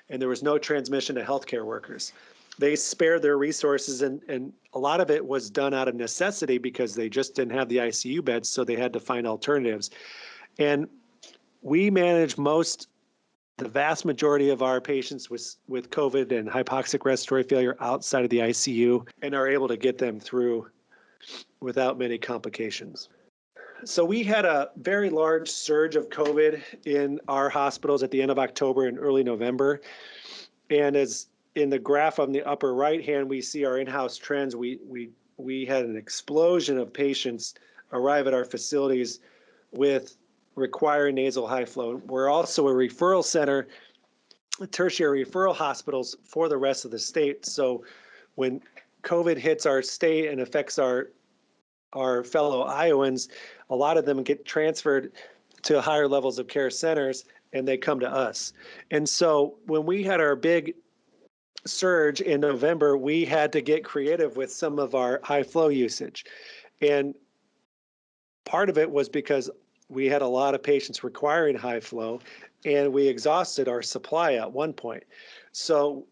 And there was no transmission to healthcare workers. They spared their resources, and a lot of it was done out of necessity because they just didn't have the ICU beds, so they had to find alternatives. And we manage the vast majority of our patients with COVID and hypoxic respiratory failure outside of the ICU and are able to get them through without many complications. So we had a very large surge of COVID in our hospitals at the end of October and early November. And as in the graph on the upper right hand, we see our in-house trends. We had an explosion of patients arrive at our facilities with requiring nasal high flow. We're also a referral center, tertiary referral hospitals for the rest of the state. So when COVID hits our state and affects our fellow Iowans, a lot of them get transferred to higher levels of care centers and they come to us. And so when we had our big surge in November, we had to get creative with some of our high flow usage. And part of it was because we had a lot of patients requiring high flow, and we exhausted our supply at one point. So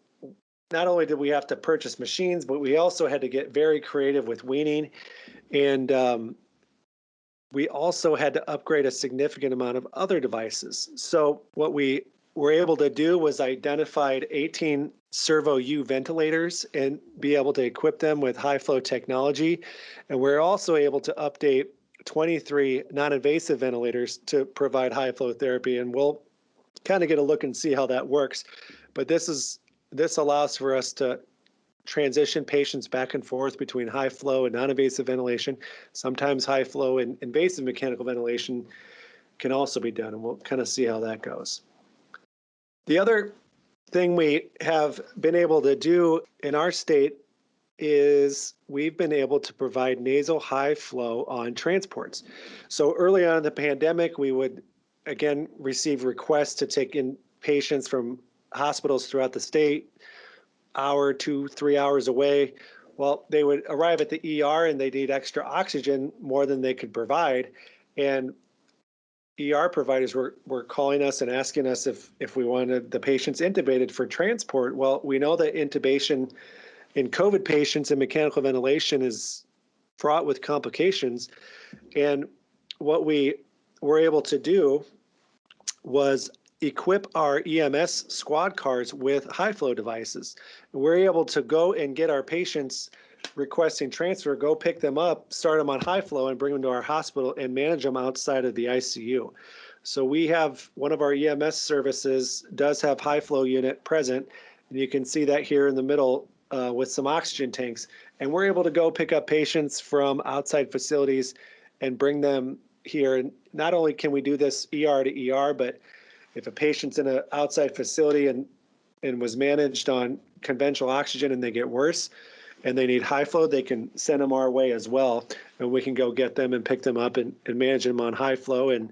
not only did we have to purchase machines, but we also had to get very creative with weaning. And we also had to upgrade a significant amount of other devices. So what we were able to do was identified 18 servo U ventilators and be able to equip them with high flow technology. And we're also able to update 23 non-invasive ventilators to provide high flow therapy, and we'll kind of get a look and see how that works. But this allows for us to transition patients back and forth between high flow and non-invasive ventilation. Sometimes high flow and invasive mechanical ventilation can also be done, and we'll kind of see how that goes. The other thing we have been able to do in our state is we've been able to provide nasal high flow on transports. So early on in the pandemic, we would again receive requests to take in patients from hospitals throughout the state, hour, 2-3 hours away. Well, they would arrive at the ER and they need extra oxygen more than they could provide. And ER providers were calling us and asking us if we wanted the patients intubated for transport. Well, we know that intubation in COVID patients and mechanical ventilation is fraught with complications. And what we were able to do was equip our EMS squad cars with high flow devices. We're able to go and get our patients requesting transfer, go pick them up, start them on high flow, and bring them to our hospital and manage them outside of the ICU. So we have one of our EMS services does have high flow unit present, and you can see that here in the middle with some oxygen tanks. And we're able to go pick up patients from outside facilities and bring them here. And not only can we do this ER to ER, but if a patient's in an outside facility and was managed on conventional oxygen and they get worse and they need high flow, they can send them our way as well. And we can go get them and pick them up and manage them on high flow. And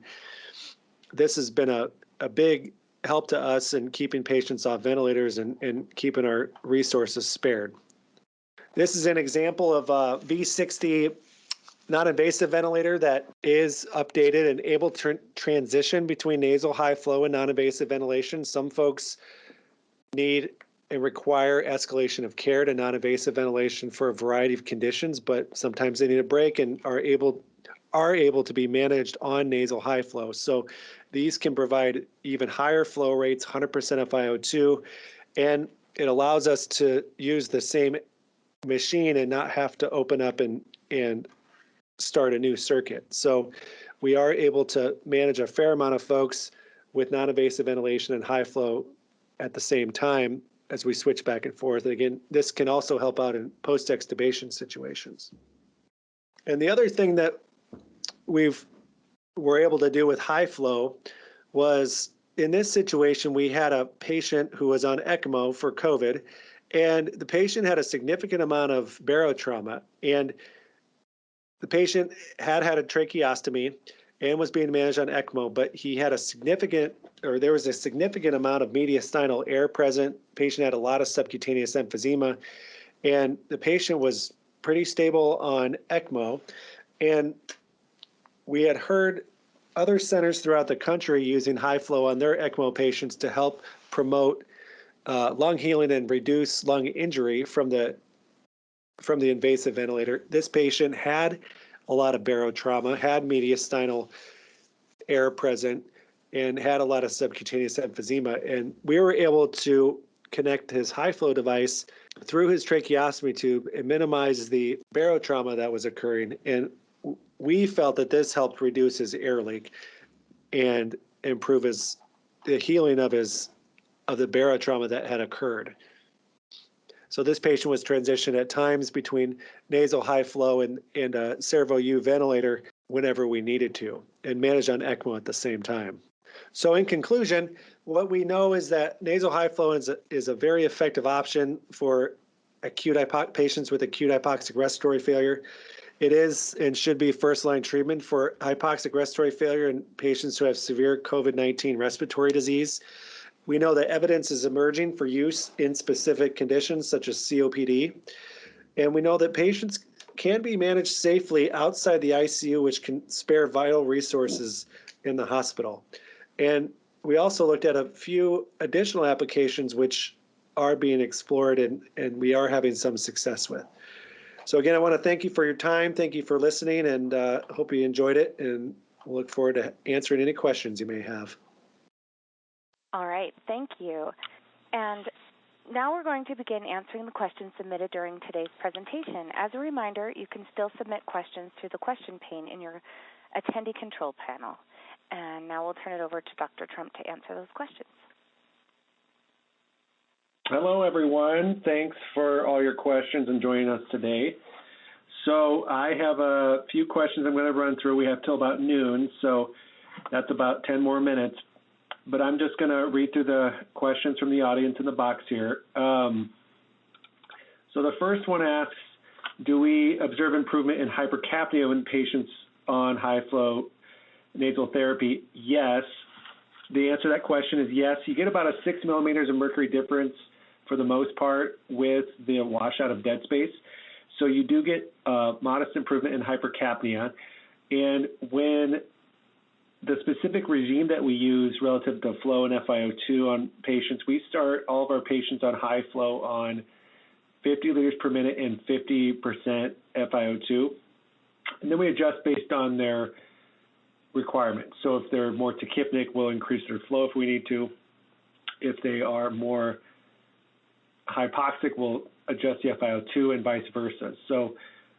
this has been a big help to us in keeping patients off ventilators and keeping our resources spared. This is an example of a V60 non-invasive ventilator that is updated and able to transition between nasal high flow and non-invasive ventilation. Some folks need and require escalation of care to non-invasive ventilation for a variety of conditions, but sometimes they need a break and are able to be managed on nasal high flow. So these can provide even higher flow rates, 100% FiO2, and it allows us to use the same machine and not have to open up and start a new circuit. So we are able to manage a fair amount of folks with non-invasive ventilation and high flow at the same time as we switch back and forth. And again, this can also help out in post-extubation situations. And the other thing that were able to do with high flow was, in this situation, we had a patient who was on ECMO for COVID, and the patient had a significant amount of barotrauma, and the patient had a tracheostomy and was being managed on ECMO, but there was a significant amount of mediastinal air present. Patient had a lot of subcutaneous emphysema, and the patient was pretty stable on ECMO. And we had heard other centers throughout the country using high flow on their ECMO patients to help promote lung healing and reduce lung injury from the invasive ventilator. This patient had a lot of barotrauma, had mediastinal air present, and had a lot of subcutaneous emphysema. And we were able to connect his high flow device through his tracheostomy tube and minimize the barotrauma that was occurring. And we felt that this helped reduce his air leak and improve the healing of the barotrauma that had occurred. So this patient was transitioned at times between nasal high flow and a Servo U ventilator whenever we needed to, and managed on ECMO at the same time. So in conclusion, what we know is that nasal high flow is a very effective option for patients with acute hypoxic respiratory failure. It is and should be first-line treatment for hypoxic respiratory failure in patients who have severe COVID-19 respiratory disease. We know that evidence is emerging for use in specific conditions such as COPD. And we know that patients can be managed safely outside the ICU, which can spare vital resources in the hospital. And we also looked at a few additional applications which are being explored and we are having some success with. So again, I want to thank you for your time. Thank you for listening, and hope you enjoyed it. And we'll look forward to answering any questions you may have. All right, thank you. And now we're going to begin answering the questions submitted during today's presentation. As a reminder, you can still submit questions through the question pane in your attendee control panel. And now we'll turn it over to Dr. Trump to answer those questions. Hello, everyone. Thanks for all your questions and joining us today. So I have a few questions I'm going to run through. We have till about noon, so that's about 10 more minutes. But I'm just going to read through the questions from the audience in the box here. So the first one asks, do we observe improvement in hypercapnia in patients on high-flow nasal therapy? Yes. The answer to that question is yes. You get about a 6 millimeters of mercury difference for the most part with the washout of dead space. So you do get modest improvement in hypercapnia. And when the specific regime that we use relative to flow and FiO2 on patients, we start all of our patients on high flow on 50 liters per minute and 50% FiO2. And then we adjust based on their requirements. So if they're more tachypnic, we'll increase their flow if we need to. If they are more hypoxic will adjust the FiO2 and vice versa. So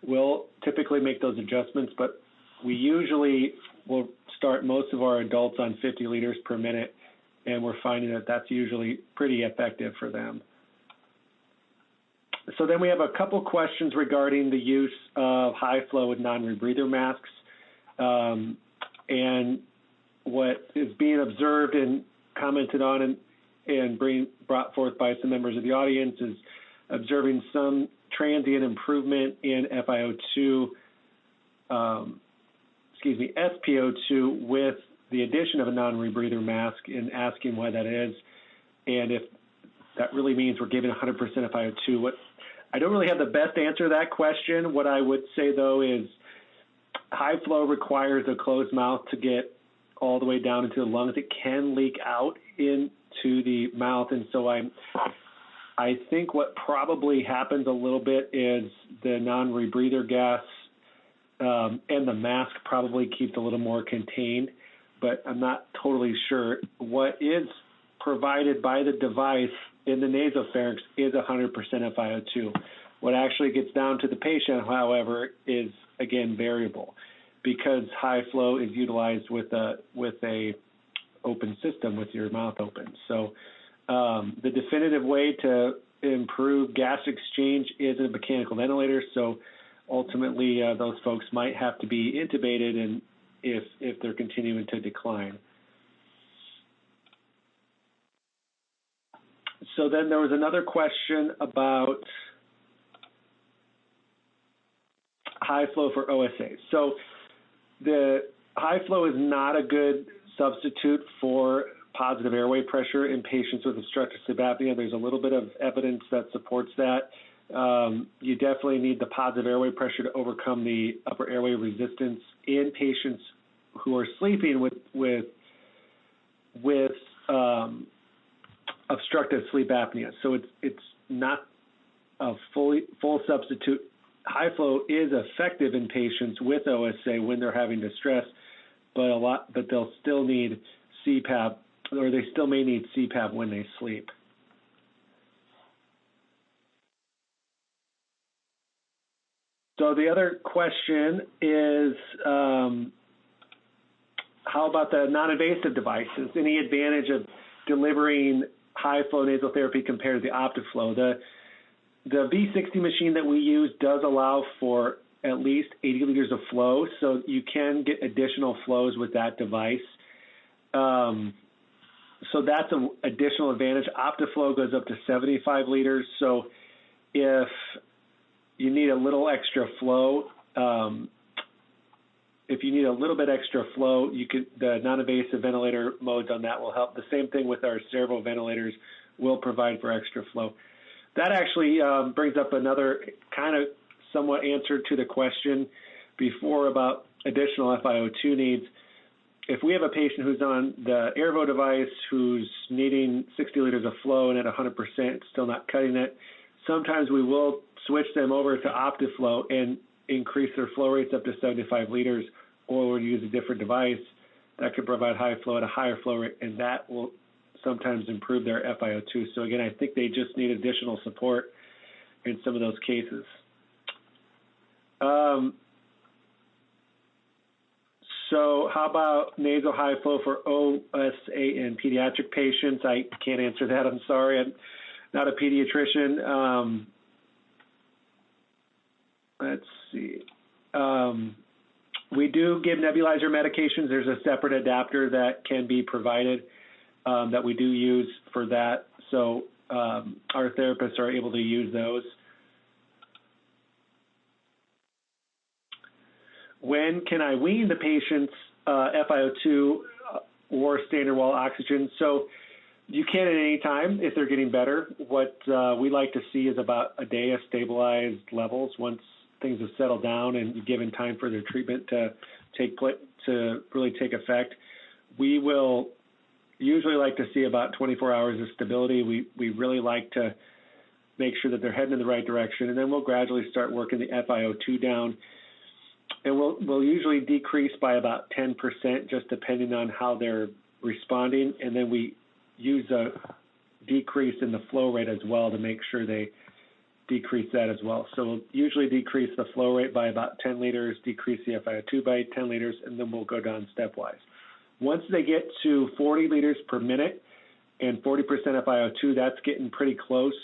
we'll typically make those adjustments, but we usually will start most of our adults on 50 liters per minute, and we're finding that that's usually pretty effective for them. So then we have a couple questions regarding the use of high flow with non-rebreather masks. And what is being observed and commented on and brought forth by some members of the audience is observing some transient improvement in SpO2 with the addition of a non-rebreather mask, and asking why that is, and if that really means we're giving 100% of FiO2. I don't really have the best answer to that question. What I would say, though, is high flow requires a closed mouth to get all the way down into the lungs. It can leak out into the mouth, and so I think what probably happens a little bit is the non-rebreather gas and the mask probably keeps a little more contained, but I'm not totally sure. What is provided by the device in the nasopharynx is 100% of FiO2. What actually gets down to the patient, however, is, again, variable, because high flow is utilized with a open system with your mouth open. So the definitive way to improve gas exchange is a mechanical ventilator. So ultimately, those folks might have to be intubated, and if they're continuing to decline. So then there was another question about high flow for OSA. So the high flow is not a good substitute for positive airway pressure in patients with obstructive sleep apnea. There's a little bit of evidence that supports that. You definitely need the positive airway pressure to overcome the upper airway resistance in patients who are sleeping with obstructive sleep apnea. So it's not a full substitute. High flow is effective in patients with OSA when they're having distress, but they'll still need CPAP, or they still may need CPAP when they sleep. So the other question is, how about the non-invasive devices? Any advantage of delivering high-flow nasal therapy compared to the Optiflow? The V60 machine that we use does allow for at least 80 liters of flow, so you can get additional flows with that device. So that's an additional advantage. Optiflow goes up to 75 liters, so if you need a little extra flow, if you need a little bit extra flow, the non-invasive ventilator modes on that will help. The same thing with our servo ventilators will provide for extra flow. That actually brings up another kind of somewhat answer to the question before about additional FiO2 needs. If we have a patient who's on the Airvo device who's needing 60 liters of flow and at 100% still not cutting it, sometimes we will switch them over to Optiflow and increase their flow rates up to 75 liters, or we'll use a different device that could provide high flow at a higher flow rate, and that will sometimes improve their FiO2. So again, I think they just need additional support in some of those cases. So how about nasal high flow for OSA in pediatric patients? I can't answer that. I'm sorry. I'm not a pediatrician. Let's see. We do give nebulizer medications. There's a separate adapter that can be provided that we do use for that. So our therapists are able to use those. When can I wean the patient's FiO2 or standard wall oxygen? So you can at any time if they're getting better. What we like to see is about a day of stabilized levels. Once things have settled down and given time for their treatment to really take effect, we will usually like to see about 24 hours of stability. We really like to make sure that they're heading in the right direction, and then we'll gradually start working the FiO2 down. And we'll usually decrease by about 10%, just depending on how they're responding. And then we use a decrease in the flow rate as well to make sure they decrease that as well. So we'll usually decrease the flow rate by about 10 liters, decrease the FiO2 by 10 liters, and then we'll go down stepwise. Once they get to 40 liters per minute and 40% FiO2, that's getting pretty close.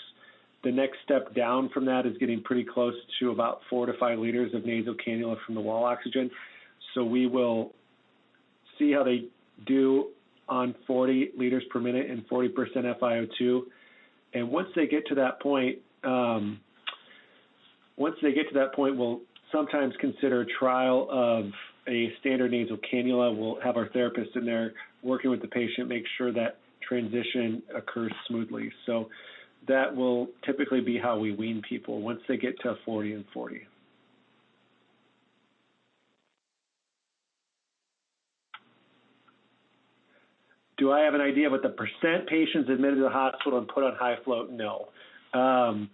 The next step down from that is getting pretty close to about 4 to 5 liters of nasal cannula from the wall oxygen. So we will see how they do on 40 liters per minute and 40% FiO2. And once they get to that point, we'll sometimes consider a trial of a standard nasal cannula. We'll have our therapist in there working with the patient, make sure that transition occurs smoothly. So that will typically be how we wean people once they get to 40 and 40. Do I have an idea of what the percent patients admitted to the hospital and put on high flow? No. I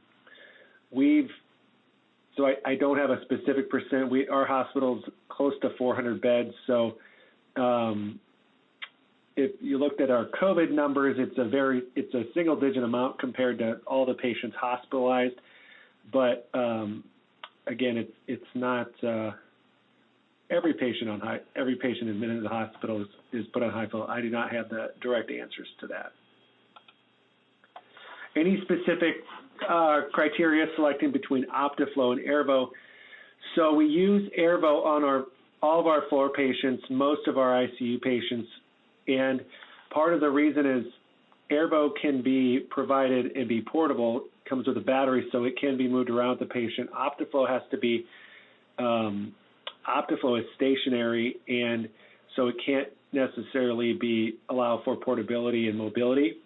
don't have a specific percent. Our hospital's close to 400 beds. So if you looked at our COVID numbers, it's a single digit amount compared to all the patients hospitalized. But again, it's not every patient admitted to the hospital is put on high flow. I do not have the direct answers to that. Any specific criteria selecting between Optiflow and Airvo? So we use Airvo on all of our floor patients, most of our ICU patients, and part of the reason is Airvo can be provided and be portable, comes with a battery, so it can be moved around with the patient. Optiflow has to be Optiflow is stationary, and so it can't necessarily allow for portability and mobility.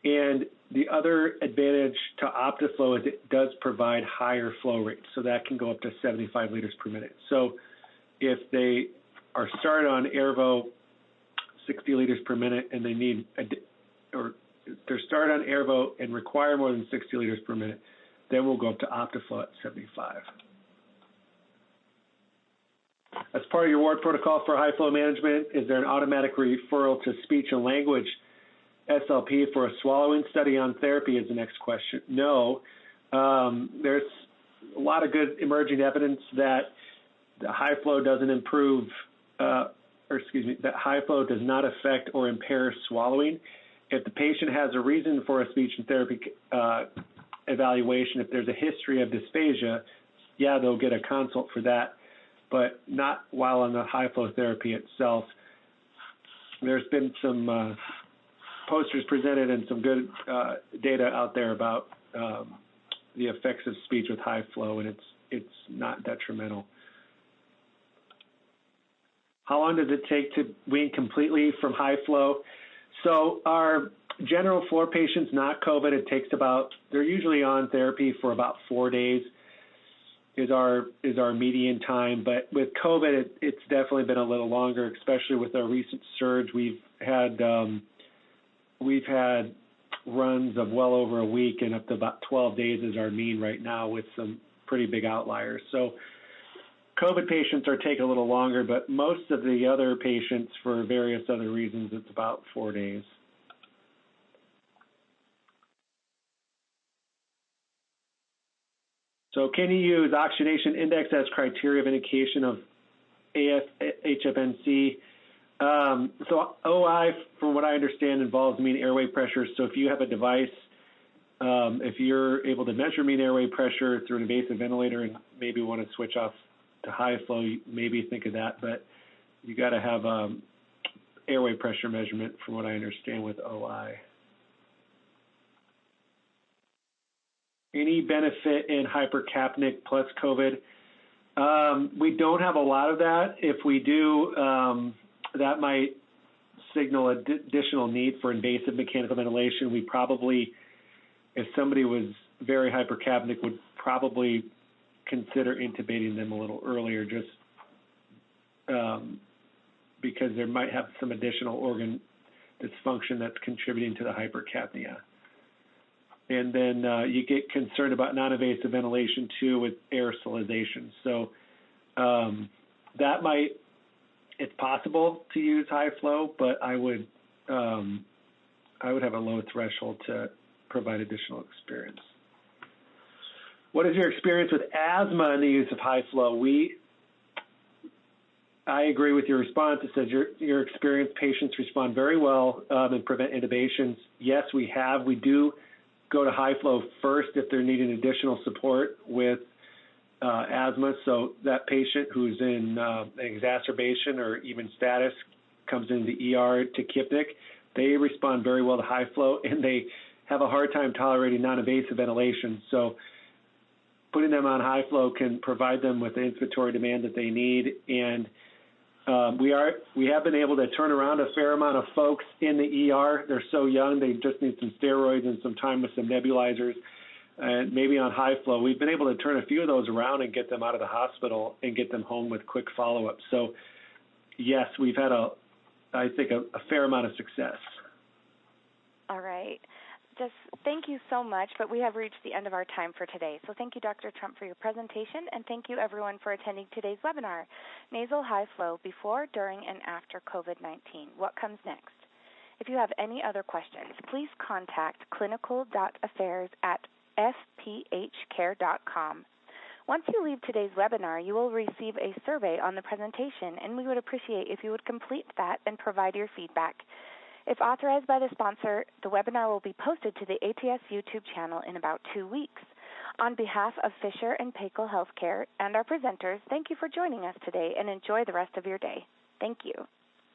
And the other advantage to Optiflow is it does provide higher flow rates, so that can go up to 75 liters per minute. So if they are started on Airvo 60 liters per minute and they're started on Airvo and require more than 60 liters per minute, then we'll go up to Optiflow at 75. As part of your ward protocol for high flow management, is there an automatic referral to speech and language SLP for a swallowing study on therapy is the next question. No, there's a lot of good emerging evidence that the high flow doesn't that high flow does not affect or impair swallowing. If the patient has a reason for a speech and therapy evaluation, if there's a history of dysphagia, yeah, they'll get a consult for that, but not while on the high flow therapy itself. There's been some posters presented and some good data out there about the effects of speech with high flow, and it's not detrimental. How long does it take to wean completely from high flow? So our general floor patients, not COVID, it takes they're usually on therapy for about 4 days is our median time. But with COVID, it's definitely been a little longer, especially with our recent surge. We've had runs of well over a week, and up to about 12 days is our mean right now with some pretty big outliers. So COVID patients are taking a little longer, but most of the other patients, for various other reasons, it's about 4 days. So can you use oxygenation index as criteria of indication of HFNC? So OI, from what I understand, involves mean airway pressure. So if you have a device, if you're able to measure mean airway pressure through an invasive ventilator and maybe want to switch off to high flow, maybe think of that, but you got to have airway pressure measurement from what I understand with OI. Any benefit in hypercapnic plus COVID? We don't have a lot of that. If we do, that might signal additional need for invasive mechanical ventilation. We probably, if somebody was very hypercapnic, would probably consider intubating them a little earlier, just because there might have some additional organ dysfunction that's contributing to the hypercapnia. And then you get concerned about non-invasive ventilation too with aerosolization. So it's possible to use high flow, but I would I would have a low threshold to provide additional experience. What is your experience with asthma and the use of high flow? I agree with your response. It says your experienced patients respond very well and prevent intubations. Yes, we have. We do go to high flow first if they're needing additional support with asthma. So that patient who's in an exacerbation or even status comes into the ER to Kipnick, they respond very well to high flow, and they have a hard time tolerating non-invasive ventilation. So putting them on high flow can provide them with the inspiratory demand that they need. And we have been able to turn around a fair amount of folks in the ER. They're so young, they just need some steroids and some time with some nebulizers and maybe on high flow. We've been able to turn a few of those around and get them out of the hospital and get them home with quick follow-up. So yes, we've had I think a fair amount of success. All right. Just thank you so much, but we have reached the end of our time for today. So thank you, Dr. Trump, for your presentation, and thank you, everyone, for attending today's webinar, Nasal High Flow Before, During, and After COVID-19. What comes next? If you have any other questions, please contact clinical.affairs@fphcare.com. Once you leave today's webinar, you will receive a survey on the presentation, and we would appreciate if you would complete that and provide your feedback. If authorized by the sponsor, the webinar will be posted to the ATS YouTube channel in about 2 weeks. On behalf of Fisher and Paykel Healthcare and our presenters, thank you for joining us today and enjoy the rest of your day. Thank you.